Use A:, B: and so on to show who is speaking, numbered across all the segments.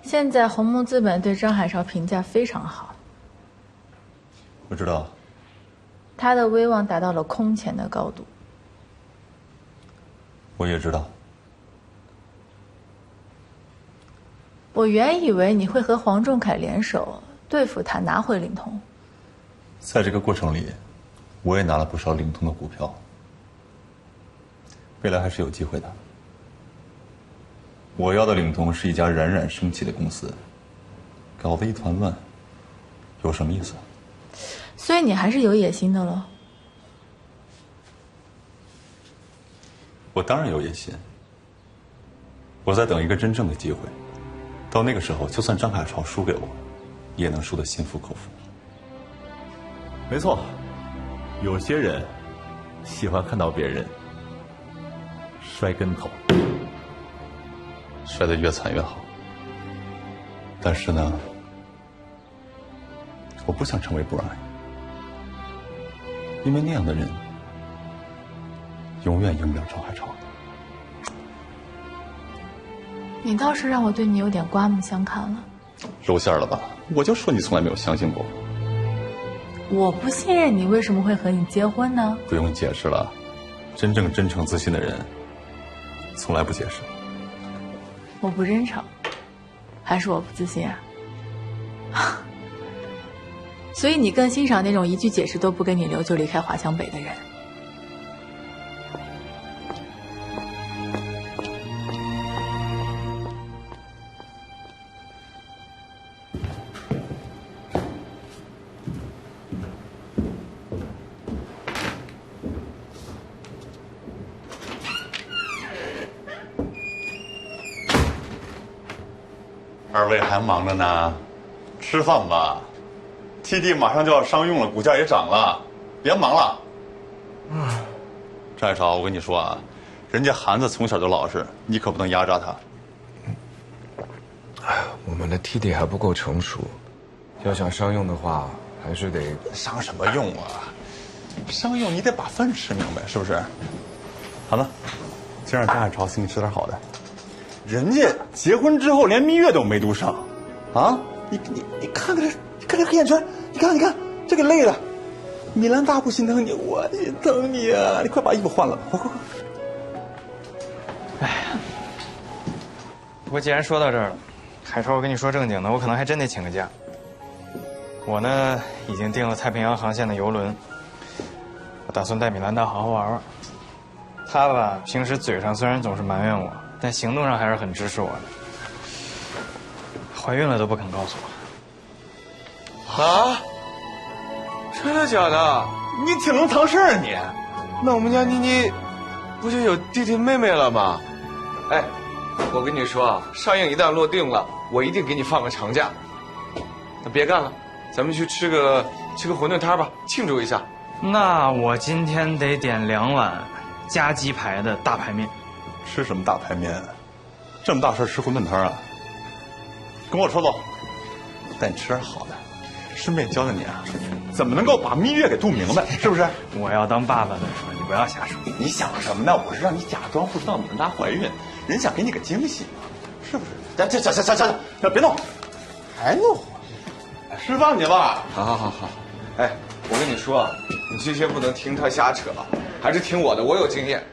A: 现在鸿蒙资本对张海潮评价非常好，
B: 我知道，
A: 他的威望达到了空前的高度。
B: 我也知道。
A: 我原以为你会和黄仲凯联手对付他，拿回灵通。
B: 在这个过程里，我也拿了不少灵通的股票，未来还是有机会的。我要的灵通是一家冉冉升起的公司，搞得一团乱，有什么意思？
A: 所以你还是有野心的喽。
B: 我当然有野心，我在等一个真正的机会，到那个时候，就算张海潮输给我，也能输得心服口服。
C: 没错，有些人喜欢看到别人摔跟头，
B: 摔得越惨越好。但是呢，我不想成为 Brian， 因为那样的人永远赢不了张海潮。
A: 你倒是让我对你有点刮目相看了。
B: 露馅了吧？我就说你从来没有相信过我。
A: 我不信任你，为什么会和你结婚呢？
B: 不用解释了，真正真诚自信的人从来不解释。
A: 我不真诚，还是我不自信啊？所以你更欣赏那种一句解释都不跟你留就离开华强北的人。
B: 二位还忙着呢，吃饭吧。TD 马上就要商用了，股价也涨了，别忙了。张海潮，我跟你说啊，人家韩子从小就老实，你可不能压榨他。
D: 我们的 TD 还不够成熟，要想商用的话，还是得
B: 商什么用啊？商用你得把饭吃明白，是不是？好了，先让张海潮请你吃点好的。人家结婚之后连蜜月都没读上，啊！你看看这，你看这黑眼圈，你看这个累的，米兰达不心疼你，我心疼你啊！你快把衣服换了，快！
E: 哎呀，不过既然说到这儿了，海潮，我跟你说正经的，我可能还真得请个假。我呢，已经订了太平洋航线的邮轮，我打算带米兰达好好玩玩。她吧，平时嘴上虽然总是埋怨我，但行动上还是很支持我的。怀孕了都不肯告诉我。
D: 啊？真的假的？
B: 你挺能藏事儿啊你！
D: 那我们家妮妮不就有弟弟妹妹了吗？哎，我跟你说啊，上映一旦落定了，我一定给你放个长假。那别干了，咱们去吃个馄饨摊吧，庆祝一下。
E: 那我今天得点2碗加鸡排的大排面。
B: 吃什么大排面？这么大事吃馄饨摊啊？跟我说走，带你吃点好的，顺便教教你啊，怎么能够把蜜月给度明白，是不是？
E: 我要当爸爸的时候，你不要瞎说。
B: 你想什么呢？我是让你假装不知道米兰达怀孕，人想给你个惊喜嘛，是不是？行，别弄，还弄活？吃饭去吧。
D: 好。哎，我跟你说啊，你这些不能听他瞎扯，还是听我的，我有经验。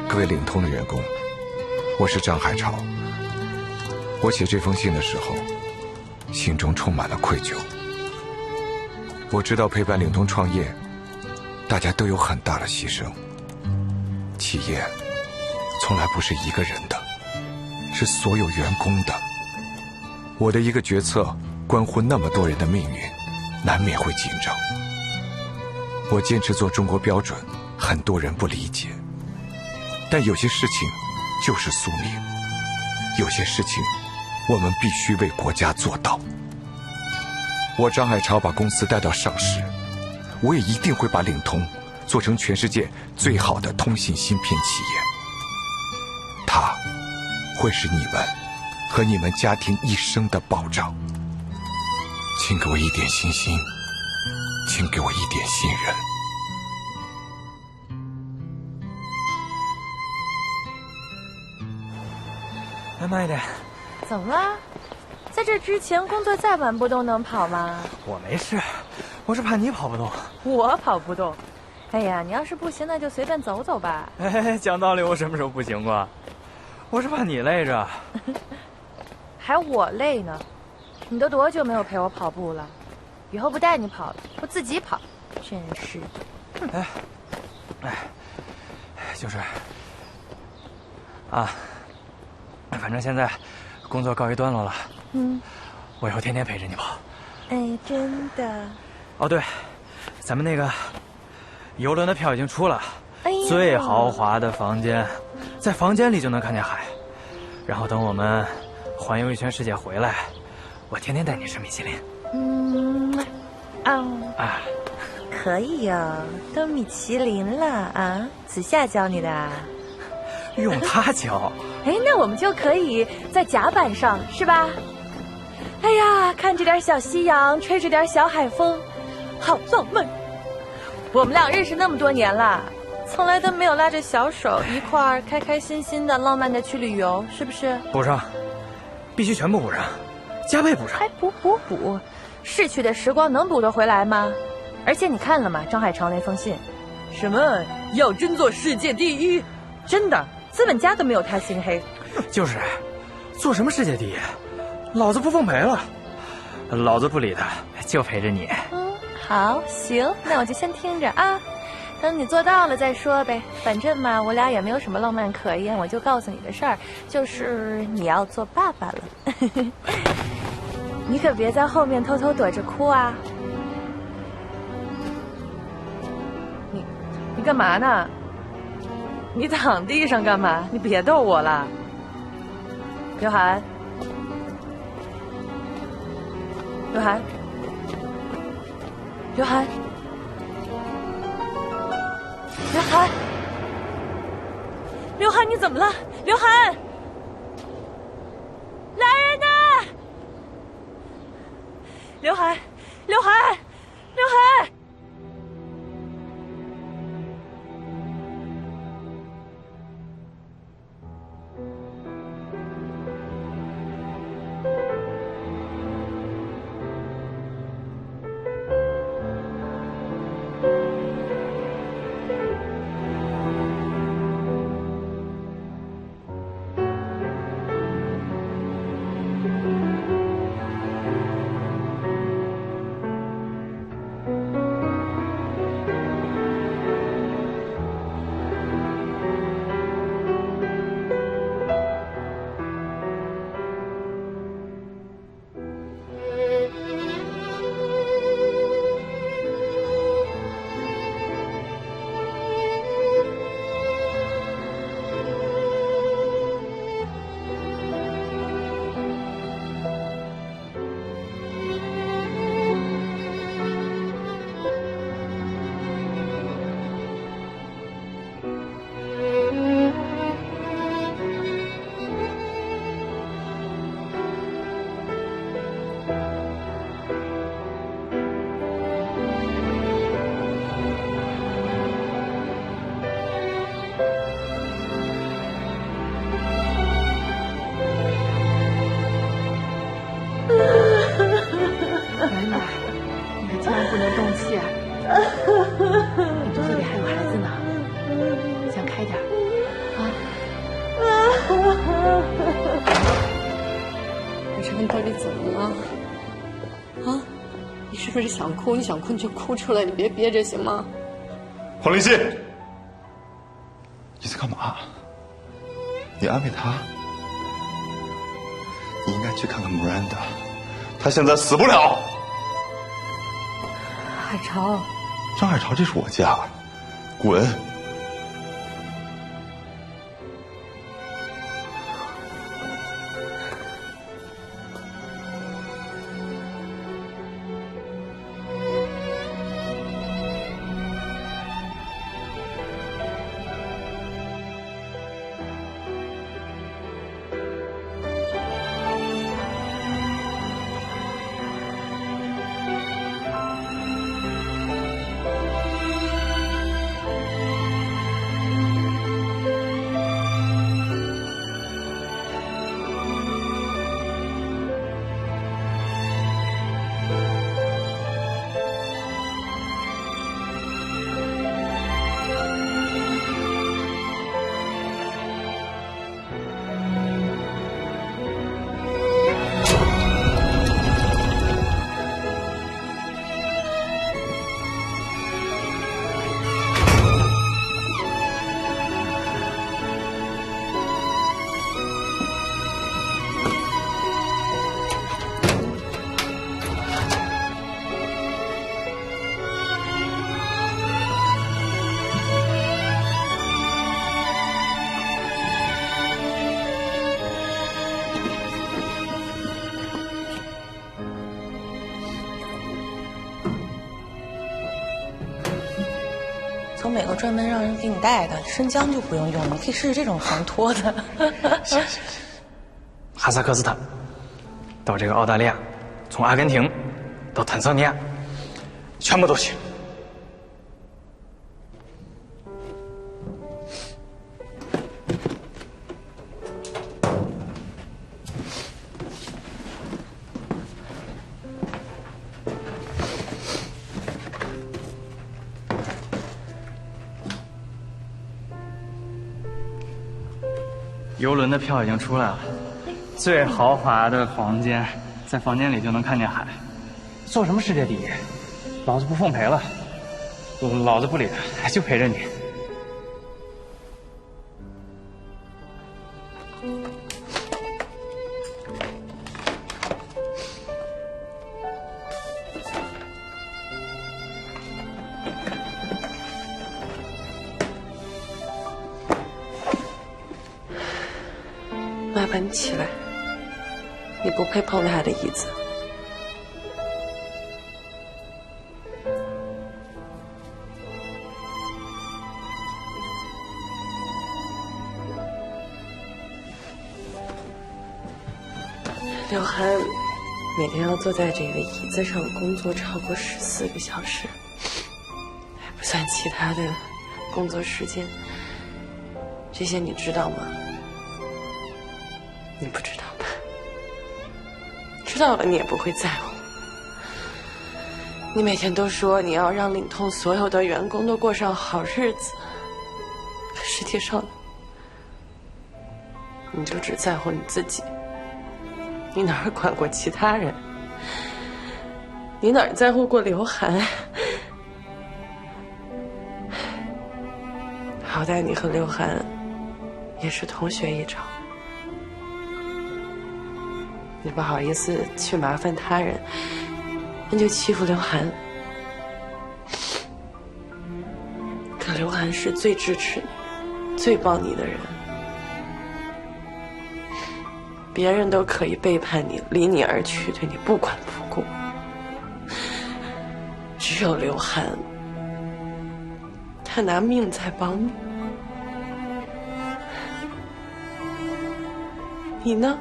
D: 各位领通的员工，我是张海潮。我写这封信的时候，心中充满了愧疚。我知道陪伴领通创业
F: 大家都有很大的牺牲。企业从来不是一个人的，是所有员工的。我的一个决策关乎那么多人的命运，难免会紧张。我坚持做中国标准，很多人不理解，但有些事情就是宿命，有些事情我们必须为国家做到。我张海潮把公司带到上市，我也一定会把领通做成全世界最好的通信芯片企业。它会是你们和你们家庭一生的保障。请给我一点信心，请给我一点信任。
E: 来，慢一点。
G: 怎么了？在这之前工作再晚不都能跑吗？
E: 我没事，我是怕你跑不动。
G: 我跑不动。哎呀，你要是不行，那就随便走走吧。
E: 哎，讲道理，我什么时候不行过？我是怕你累着。
G: 还我累呢？你都多久没有陪我跑步了？以后不带你跑了，我自己跑。真是的。
E: 就是啊，反正现在工作告一段落了。我以后天天陪着你跑。
G: 哎，真的。
E: 哦，对，咱们那个游轮的票已经出了，
G: 哎呀，
E: 最豪华的房间，在房间里就能看见海。然后等我们环游一圈世界回来，我天天带你吃米其林。
G: 可以哟，都米其林了啊！子夏教你的啊？
E: 用它教。
G: 哎，那我们就可以在甲板上，是吧？哎呀，看着点小夕阳，吹着点小海风，好浪漫。我们俩认识那么多年了，从来都没有拉着小手一块儿开开心心的、浪漫的去旅游，是不是？
E: 补上，必须全部补上，加倍补上。
G: 还补，逝去的时光能补得回来吗？而且你看了吗？张海潮那封信，什么要争做世界第一，真的，资本家都没有他心黑。
E: 就是，做什么世界第一，老子不奉陪了，老子不理他，就陪着你。
G: 好，行，那我就先听着啊，等你做到了再说呗。反正嘛，我俩也没有什么浪漫可言，我就告诉你的事儿，就是你要做爸爸了。你可别在后面偷偷躲着哭啊！你干嘛呢？你躺地上干嘛？你别逗我了。刘涵，刘涵，刘涵，刘涵，刘涵，你怎么了？刘涵，来人呐！刘涵，刘涵，刘涵。
H: 不是想哭，你想哭你就哭出来，你别憋着行吗？
B: 黄林熙，你在干嘛？你安慰他？你应该去看看 Miranda， 她现在死不了。
G: 海潮，
B: 张海潮，这是我家，滚！
H: 从美国专门让人给你带的，生姜就不用用，你可以试试这种防脱的。
E: 行，哈萨克斯坦，到这个澳大利亚，从阿根廷到坦桑尼亚，全部都行。游轮的票已经出来了，最豪华的房间，在房间里就能看见海。做什么世界第一？老子不奉陪了，老子不理他，就陪着你。
H: 麻烦你起来，你不配碰他的椅子。刘涵每天要坐在这个椅子上工作超过14个小时，还不算其他的工作时间。这些你知道吗？你不知道吧？知道了你也不会在乎。你每天都说你要让领通所有的员工都过上好日子，可实际上，你就只在乎你自己。你哪儿管过其他人？你哪儿在乎过刘涵？好歹你和刘涵也是同学一场。你不好意思去麻烦他人，那就欺负刘涵。可刘涵是最支持你、最帮你的人，别人都可以背叛你、离你而去，对你不管不顾，只有刘涵，他拿命在帮你。你呢？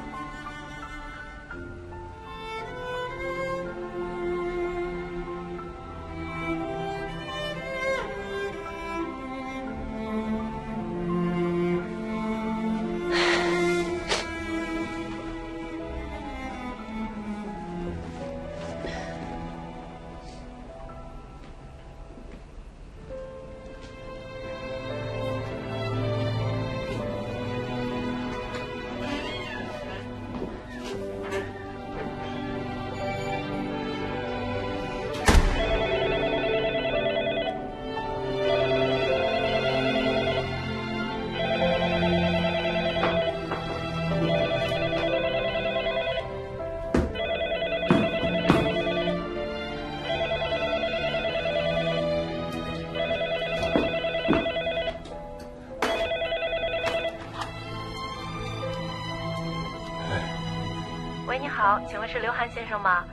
G: 好，请问是刘涵先生吗？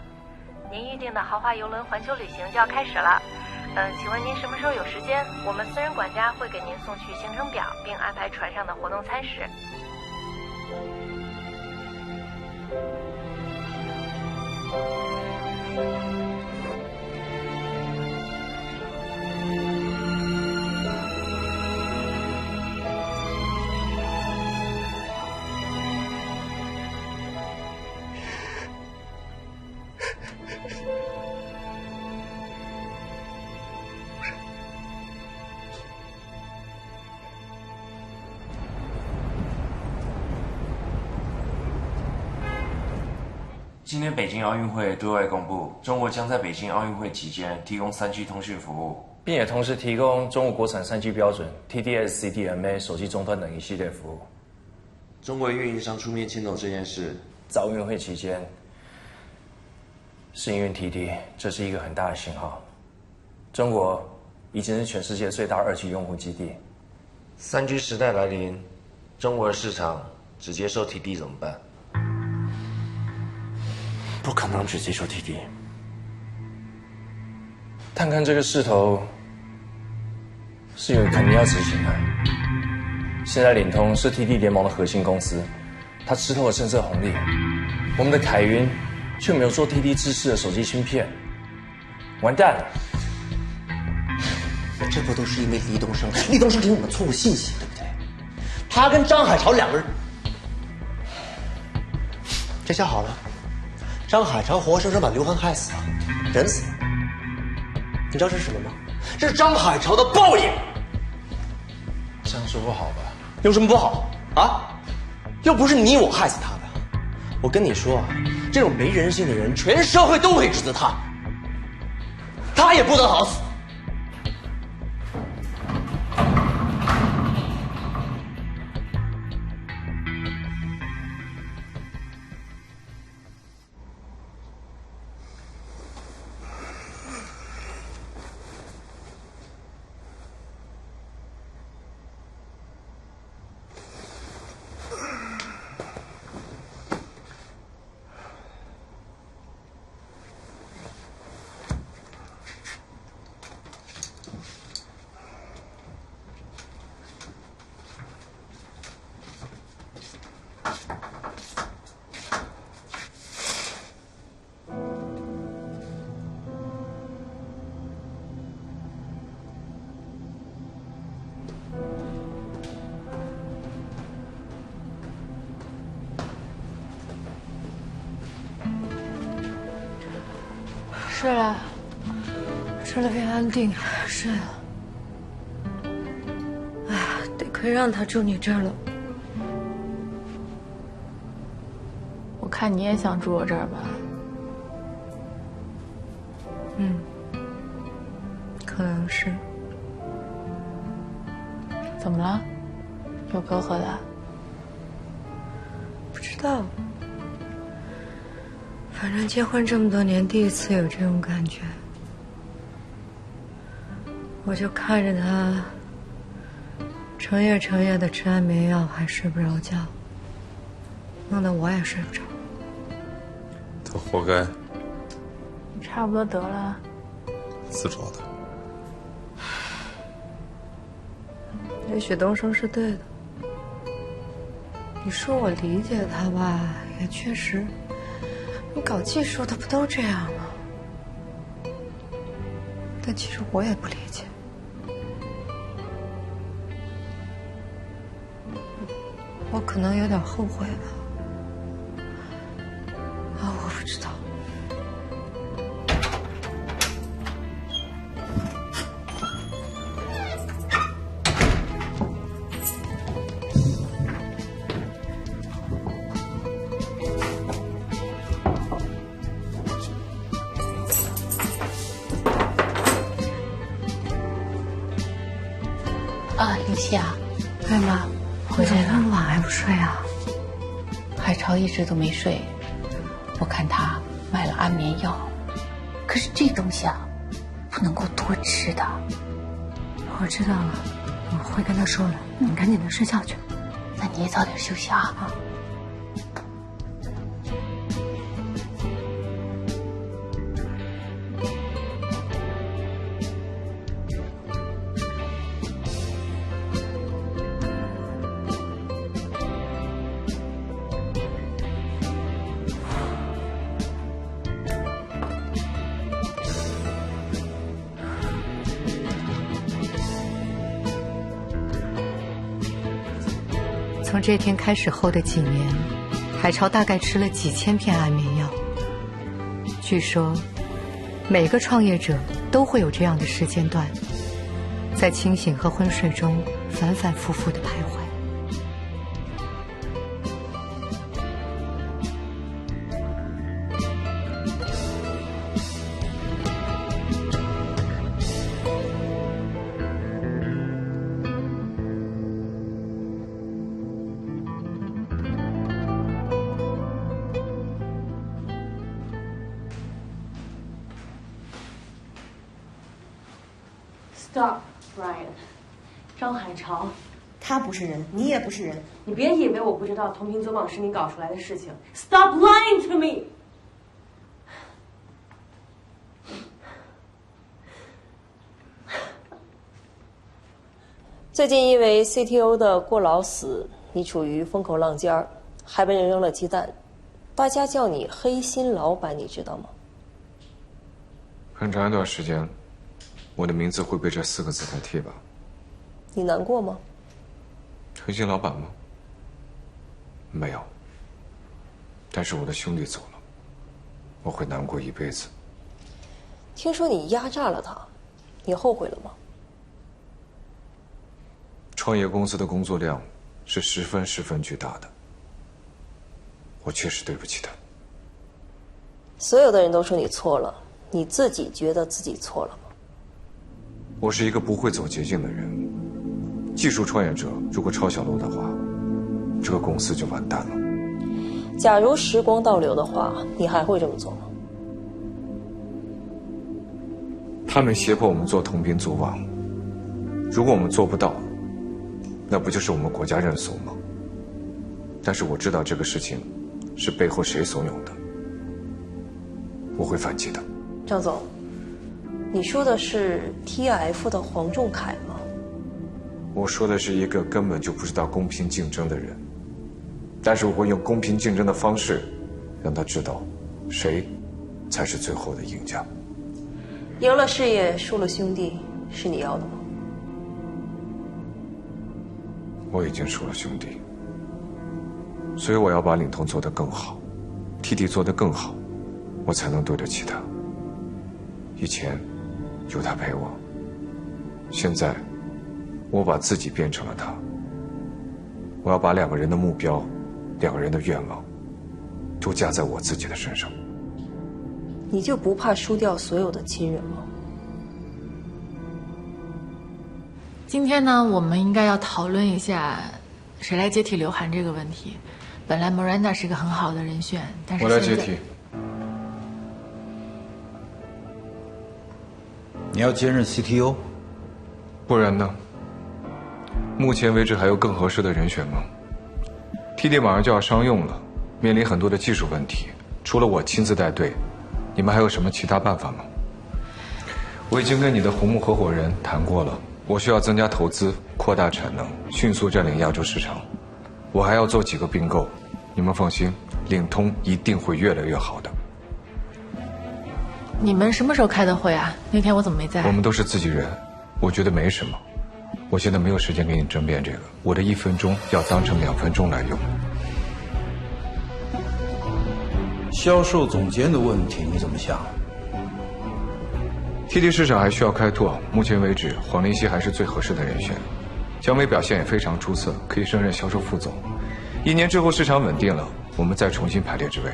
G: 您预定的豪华邮轮环球旅行就要开始了。请问您什么时候有时间？我们私人管家会给您送去行程表，并安排船上的活动餐食。
I: 今天北京奥运会对外公布，中国将在北京奥运会期间提供3G 通讯服务，
E: 并也同时提供中国国产3G 标准 TD-SCDMA 手机终端等一系列服务。
I: 中国运营商出面牵头这件事，
E: 在奥运会期间试营运 TD， 这是一个很大的信号。中国已经是全世界最大2G 用户基地。
I: 3G 时代来临，中国的市场只接受 TD 怎么办？
E: 不可能只接受 TD。探看这个势头，是因为肯定要执行的。现在领通是 TD 联盟的核心公司，它吃透了政策红利。我们的凯云却没有做 TD 制式的手机芯片，完蛋了。
J: 这不都是因为李东升给我们错误信息，对不对？他跟张海潮两个人，这下好了。张海潮活生生把刘涵害死了，人死了。你知道这是什么吗？这是张海潮的报应。
E: 这样说不好吧？
J: 有什么不好啊？又不是你我害死他的。我跟你说，这种没人性的人，全社会都会指责他，他也不得好死。
A: 睡了，睡得变安定，睡了。
H: 哎呀，得亏让他住你这儿了。
A: 我看你也想住我这儿吧？
H: 可能是。
A: 怎么了？有隔阂的？
H: 不知道。反正结婚这么多年，第一次有这种感觉。我就看着他成夜的吃安眠药，还睡不着觉，弄得我也睡不着。
B: 他活该，
A: 你差不多得了。
B: 自找的。
H: 也许东升是对的。你说我理解他吧，也确实。你搞技术的不都这样吗？但其实我也不理解。我可能有点后悔吧。我不知道。
A: 刘希啊，
H: 哎妈，回来了，那么晚还不睡啊？
A: 海潮一直都没睡，我看他买了安眠药，可是这东西啊，不能够多吃的。
H: 我知道了，我会跟他说的。你赶紧的睡觉去。
A: 那你也早点休息啊。
K: 从这天开始后的几年，海潮大概吃了几千片安眠药。据说，每个创业者都会有这样的时间段，在清醒和昏睡中反反复复的徘徊。
G: Stop, Brian。张海潮，他不是人，你也不是人。你别以为我不知道同频走访是你搞出来的事情。Stop lying to me。
H: 最近因为 CTO 的过劳死，你处于风口浪尖儿，还被人扔了鸡蛋，大家叫你黑心老板，你知道吗？
F: 很长一段时间，我的名字会被这4个字代替吧？
H: 你难过吗？
F: 黑心老板吗？没有。但是我的兄弟走了，我会难过一辈子。
H: 听说你压榨了他，你后悔了吗？
F: 创业公司的工作量是十分巨大的，我确实对不起他。
H: 所有的人都说你错了，你自己觉得自己错了吗？
F: 我是一个不会走捷径的人，技术创业者如果抄小路的话，这个公司就完蛋了。
H: 假如时光倒流的话，你还会这么做吗？
F: 他们胁迫我们做同频组网，如果我们做不到，那不就是我们国家认怂吗？但是我知道这个事情是背后谁怂恿的，我会反击的。
H: 张总，你说的是 TF 的黄仲凯吗？
F: 我说的是一个根本就不知道公平竞争的人，但是我会用公平竞争的方式，让他知道谁才是最后的赢家。
H: 赢了事业，输了兄弟，是你要的吗？
F: 我已经输了兄弟，所以我要把领通做得更好，TD做得更好，我才能对得起他。以前有他陪我，现在我把自己变成了他。我要把2个人的目标，2个人的愿望，都加在我自己的身上。
H: 你就不怕输掉所有的亲人吗？
A: 今天呢，我们应该要讨论一下谁来接替刘涵这个问题。本来 Miranda 是个很好的人选，但是
F: 我来接替。
L: 你要兼任 CTO？
F: 不然呢？目前为止还有更合适的人选吗 ？TD 马上就要商用了，面临很多的技术问题，除了我亲自带队，你们还有什么其他办法吗？我已经跟你的红木合伙人谈过了，我需要增加投资，扩大产能，迅速占领亚洲市场。我还要做几个并购，你们放心，领通一定会越来越好的。
A: 你们什么时候开的会啊？那天我怎么没在？
F: 我们都是自己人，我觉得没什么。我现在没有时间跟你争辩这个，我的1分钟要当成2分钟来用。
L: 销售总监的问题你怎么想
F: ？TD 市场还需要开拓，目前为止，黄林熙还是最合适的人选。姜伟表现也非常出色，可以胜任销售副总。1年之后市场稳定了，我们再重新排列职位。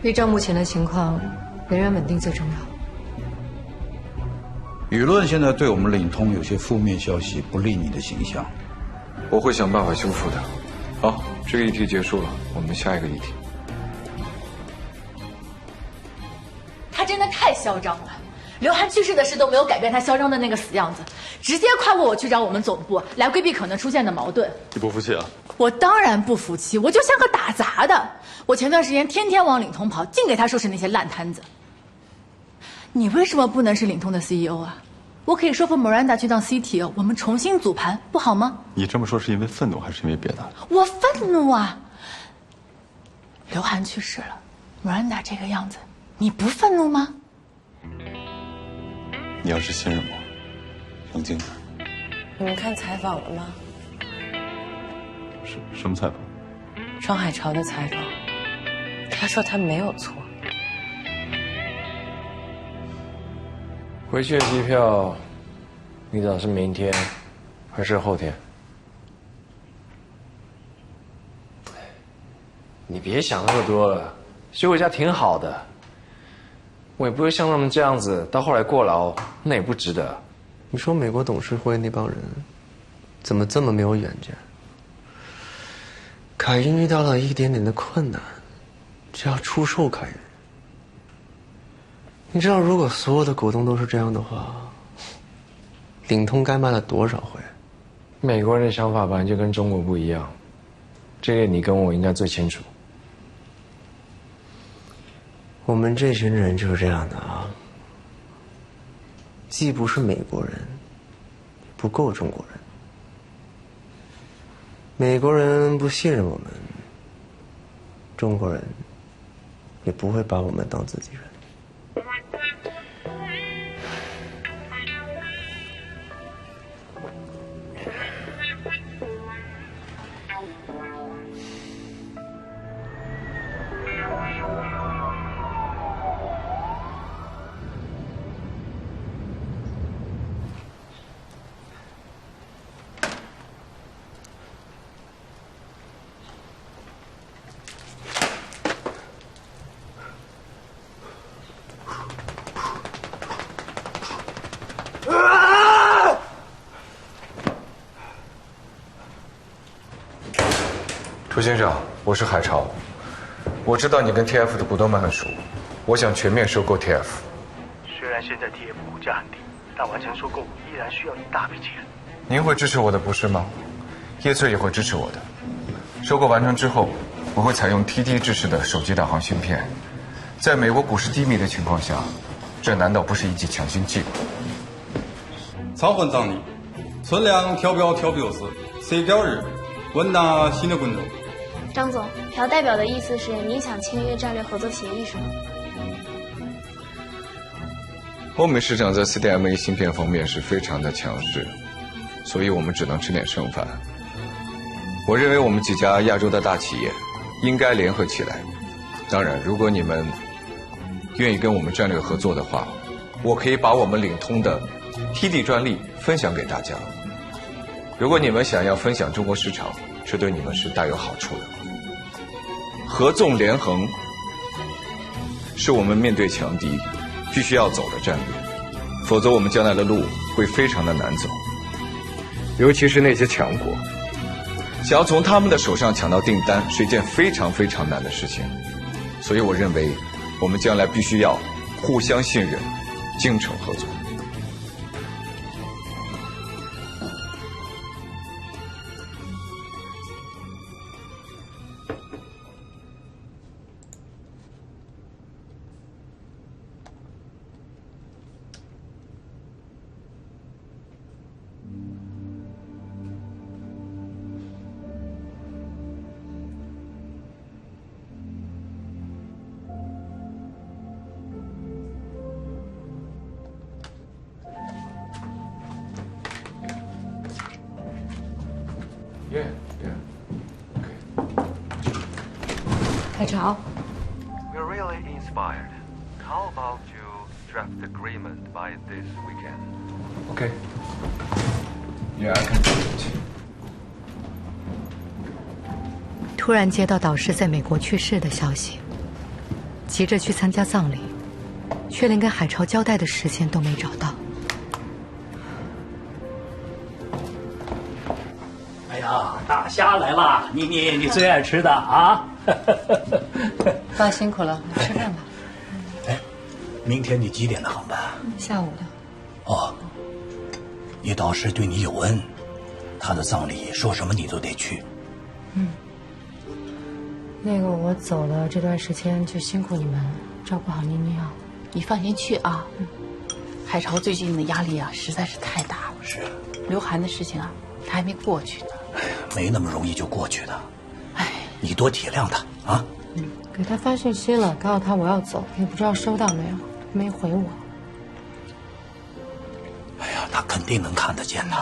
K: 依照目前的情况，人员稳定最重要。
L: 舆论现在对我们领通有些负面消息，不利你的形象。
F: 我会想办法修复的。好，这个议题结束了，我们下一个议题。
A: 他真的太嚣张了，刘涵去世的事都没有改变他嚣张的那个死样子，直接跨过我去找我们总部，来规避可能出现的矛盾。
B: 你不服气啊？
A: 我当然不服气，我就像个打杂的。我前段时间天天往领通跑，净给他收拾那些烂摊子。你为什么不能是领通的 CEO 啊？我可以说服 Miranda 去当 CTO， 我们重新组盘，不好吗？
B: 你这么说是因为愤怒还是因为别的？
A: 我愤怒啊！刘涵去世了 ，Miranda 这个样子，你不愤怒吗？
B: 你要是信任我，冷静点。
H: 你们看采访了吗？
B: 什么采访？
H: 庄海潮的采访。他说他没有错。
J: 回去的机票，你打是明天还是后天？你别想那么多了，休个假挺好的。我也不会像他们这样子，到后来过劳，那也不值得。
M: 你说美国董事会那帮人，怎么这么没有远见？凯英遇到了一点点的困难，就要出售凯英。你知道，如果所有的股东都是这样的话，领通该卖了多少回？
J: 美国人的想法本来就跟中国不一样，这个你跟我应该最清楚。
M: 我们这群人就是这样的啊，既不是美国人，也不够中国人。美国人不信任我们，中国人也不会把我们当自己人。
F: 涂先生，我是海潮，我知道你跟 TF 的股东们很熟，我想全面收购 TF。
N: 虽然现在 TF 股价很低，但完成收购依然需要一大笔钱。
F: 您会支持我的不是吗？叶翠也会支持我的。收购完成之后，我会采用 TD 制式的手机导航芯片。在美国股市低迷的情况下，这难道不是一剂强心剂吗？
L: 草混账你，存量调表调表示谁调日，问拿新的滚动。
O: 张总，朴代表的意思是您想签约战略合作协议是吗？
F: 欧美市场在 CDMA 芯片方面是非常的强势，所以我们只能吃点剩饭。我认为我们几家亚洲的大企业应该联合起来。当然，如果你们愿意跟我们战略合作的话，我可以把我们领通的 TD 专利分享给大家。如果你们想要分享中国市场，这对你们是大有好处的。合纵连横是我们面对强敌必须要走的战略，否则我们将来的路会非常的难走。尤其是那些强国，想要从他们的手上抢到订单是一件非常非常难的事情。所以我认为，我们将来必须要互相信任，精诚合作。
K: 海潮
N: We're really inspired. How about you draft agreement by this weekend?
F: Okay. Yeah, I can do it.
K: 突然接到导师在美国去世的消息，急着去参加葬礼，却连跟海潮交代的时间都没找到。
P: 哎呀，大虾来了！你最爱吃的啊！
K: 爸辛苦了，吃饭吧。
P: 哎，明天你几点的航班？
K: 下午的。
P: 哦，你导师对你有恩，他的葬礼说什么你都得去。
K: 那个我走了这段时间就辛苦你们照顾好妮妮啊。
A: 你放心去啊。海潮最近的压力啊实在是太大了。
P: 是。
A: 刘涵的事情啊，他还没过去呢。
P: 哎呀，没那么容易就过去的。哎，你多体谅他啊。
K: 给他发信息了，告诉他我要走，也不知道收到没有，没回我。
P: 哎呀，他肯定能看得见的。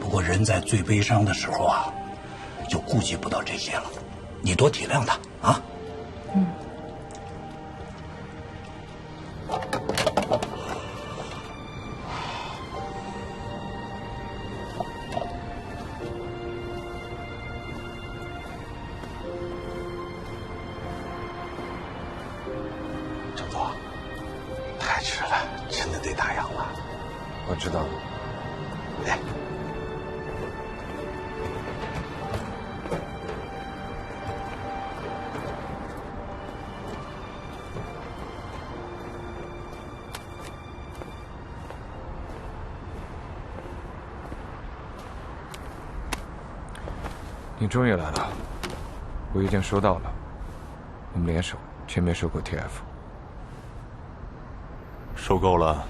P: 不过人在最悲伤的时候啊，就顾及不到这些了，你多体谅他啊。
B: 郑总，太迟了，真的得打烊了。
D: 我知道。
B: 哎。
F: 你终于来了，我已经收到了。我们联手全面收购 TF。
B: 收购了，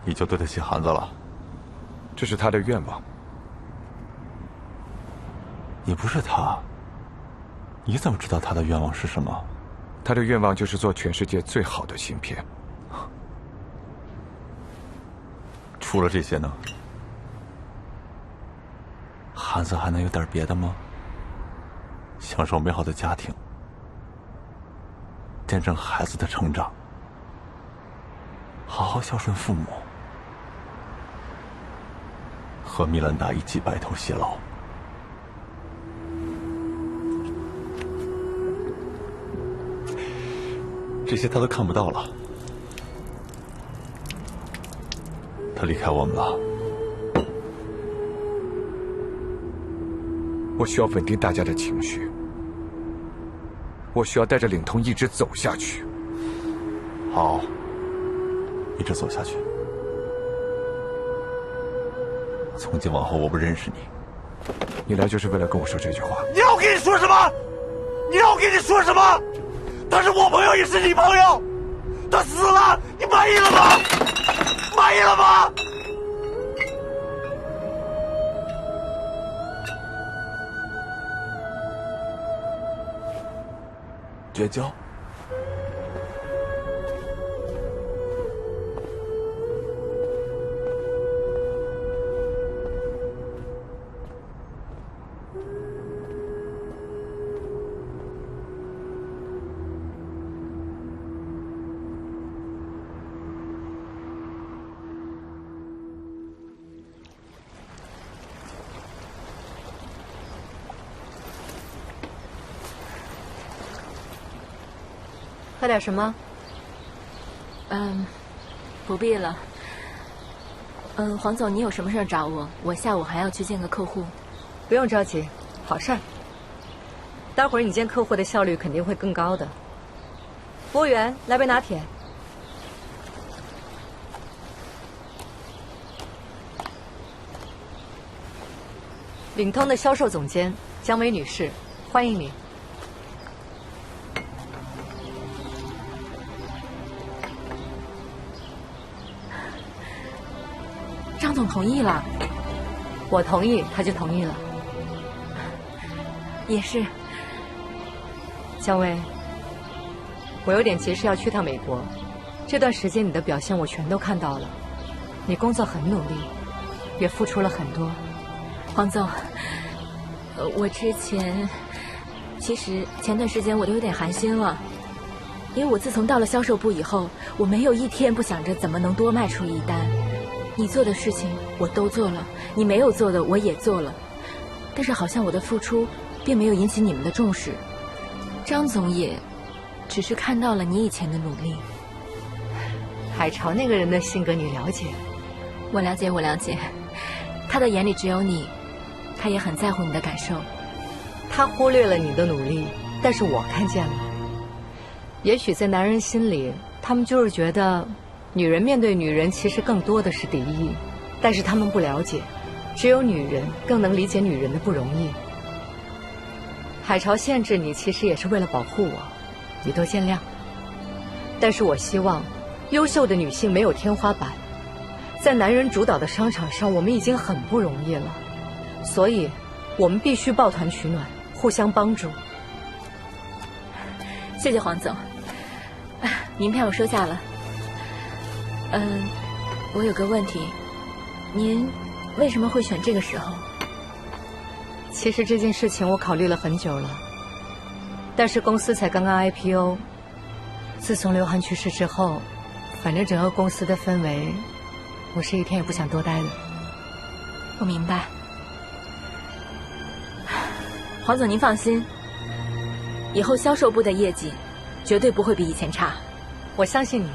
B: 你就对得起韩子了。
F: 这是他的愿望。
B: 你不是他，你怎么知道他的愿望是什么？
F: 他的愿望就是做全世界最好的芯片。
B: 除了这些呢？韩子还能有点别的吗？享受美好的家庭，见证孩子的成长，好好孝顺父母，和米兰达一起白头偕老。这些他都看不到了，他离开我们了。
F: 我需要稳定大家的情绪，我需要带着领通一直走下去。
B: 好，一直走下去。从今往后我不认识你。
F: 你来就是为了跟我说这句话？
P: 你要我跟你说什么？你要我跟你说什么？他是我朋友，也是你朋友。他死了，你满意了吗？满意了吗？
B: 绝交。
K: 喝点什么？
G: 不必了。黄总，你有什么事找我？我下午还要去见个客户。
K: 不用着急，好事儿。待会儿你见客户的效率肯定会更高的。服务员，来杯拿铁。领通的销售总监姜薇女士，欢迎你。
G: 张总同意了，
K: 我同意，他就同意了。
G: 也是。
K: 姜薇，我有点急事要去趟美国，这段时间你的表现我全都看到了，你工作很努力，也付出了很多。
G: 黄总，我其实前段时间我都有点寒心了，因为我自从到了销售部以后，我没有一天不想着怎么能多卖出一单。你做的事情我都做了，你没有做的我也做了，但是好像我的付出并没有引起你们的重视。张总也只是看到了你以前的努力。
K: 海潮那个人的性格你了解？
G: 我了解，我了解。他的眼里只有你，他也很在乎你的感受。
K: 他忽略了你的努力，但是我看见了。也许在男人心里，他们就是觉得女人面对女人其实更多的是敌意，但是他们不了解，只有女人更能理解女人的不容易。海潮限制你其实也是为了保护我，你多见谅。但是我希望优秀的女性没有天花板，在男人主导的商场上我们已经很不容易了，所以我们必须抱团取暖，互相帮助。
G: 谢谢黄总，名片我收下了。我有个问题，您为什么会选这个时候？
K: 其实这件事情我考虑了很久了，但是公司才刚刚 IPO， 自从刘涵去世之后，反正整个公司的氛围，我是一天也不想多待的。
G: 我明白，黄总您放心，以后销售部的业绩绝对不会比以前差，
K: 我相信你。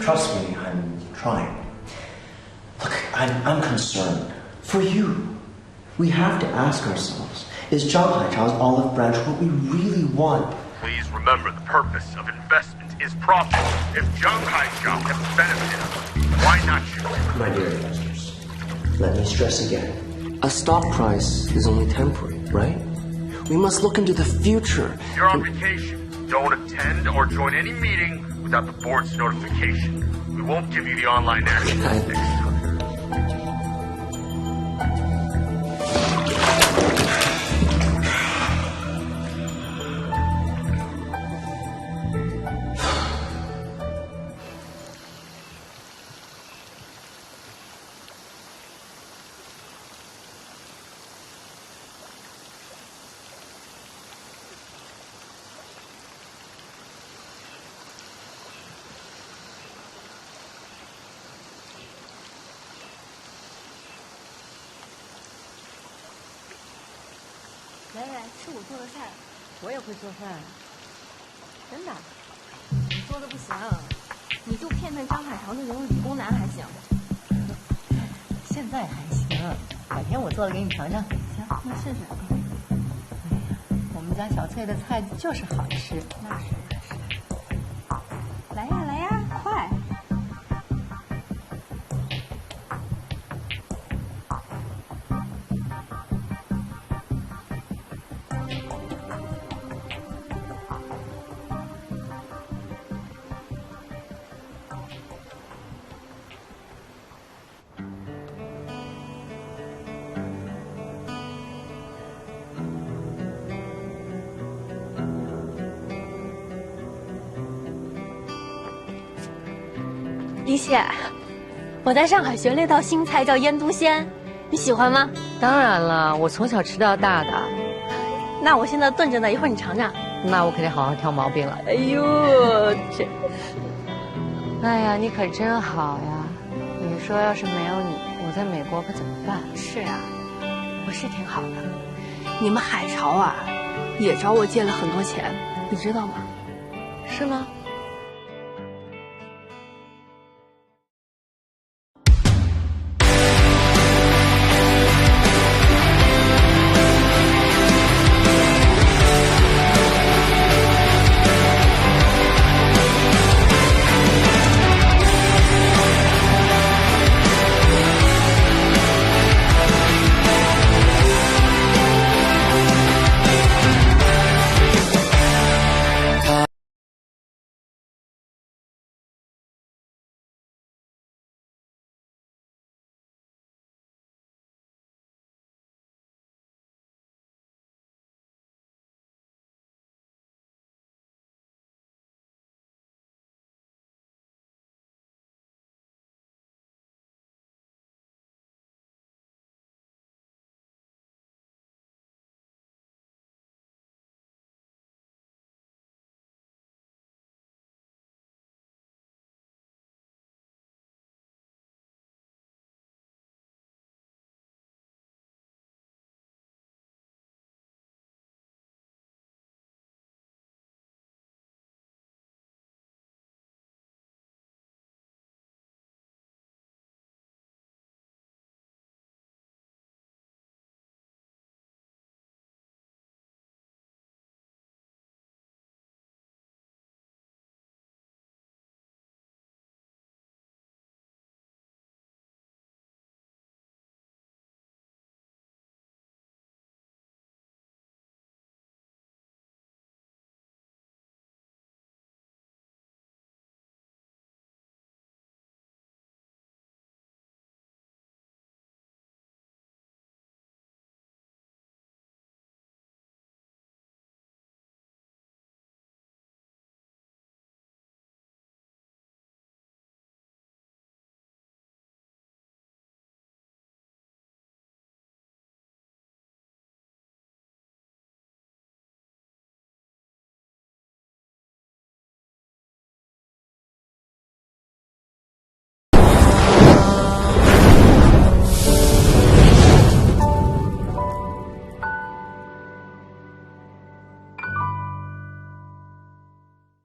Q: Trust me, I'm trying. Look, I'm concerned. For you, we have to ask ourselves, is Zhang Haichao's olive branch what we really want?
P: Please remember the purpose of investment is profit. If Zhang Haichao can benefit, why not you?
Q: My dear investors, let me stress again. A stock price is only temporary, right? We must look into the future.
P: You're on vacation. Don't attend or join any meeting without the board's notification. We won't give you the online access next time.
A: 来，吃我做的菜。
K: 我也会做饭，
A: 真的？你做的不行，你就骗张海潮那种理工男还行。
K: 现在还行，改天我做了给你尝尝。
A: 行，那试试。
K: 我们家小翠的菜就是好吃。
A: 那是。来呀来呀，快！
O: 李姐，我在上海学了一道新菜，叫腌笃鲜，你喜欢吗？
K: 当然了，我从小吃到大的。
O: 那我现在炖着呢，一会儿你尝尝。
K: 那我可得好好挑毛病了。
O: 哎呦，这，
K: 哎呀，你可真好呀！你说要是没有你，我在美国可怎么办？
A: 是啊，我是挺好的。你们海潮啊，也找我借了很多钱，你知道吗？
K: 是吗？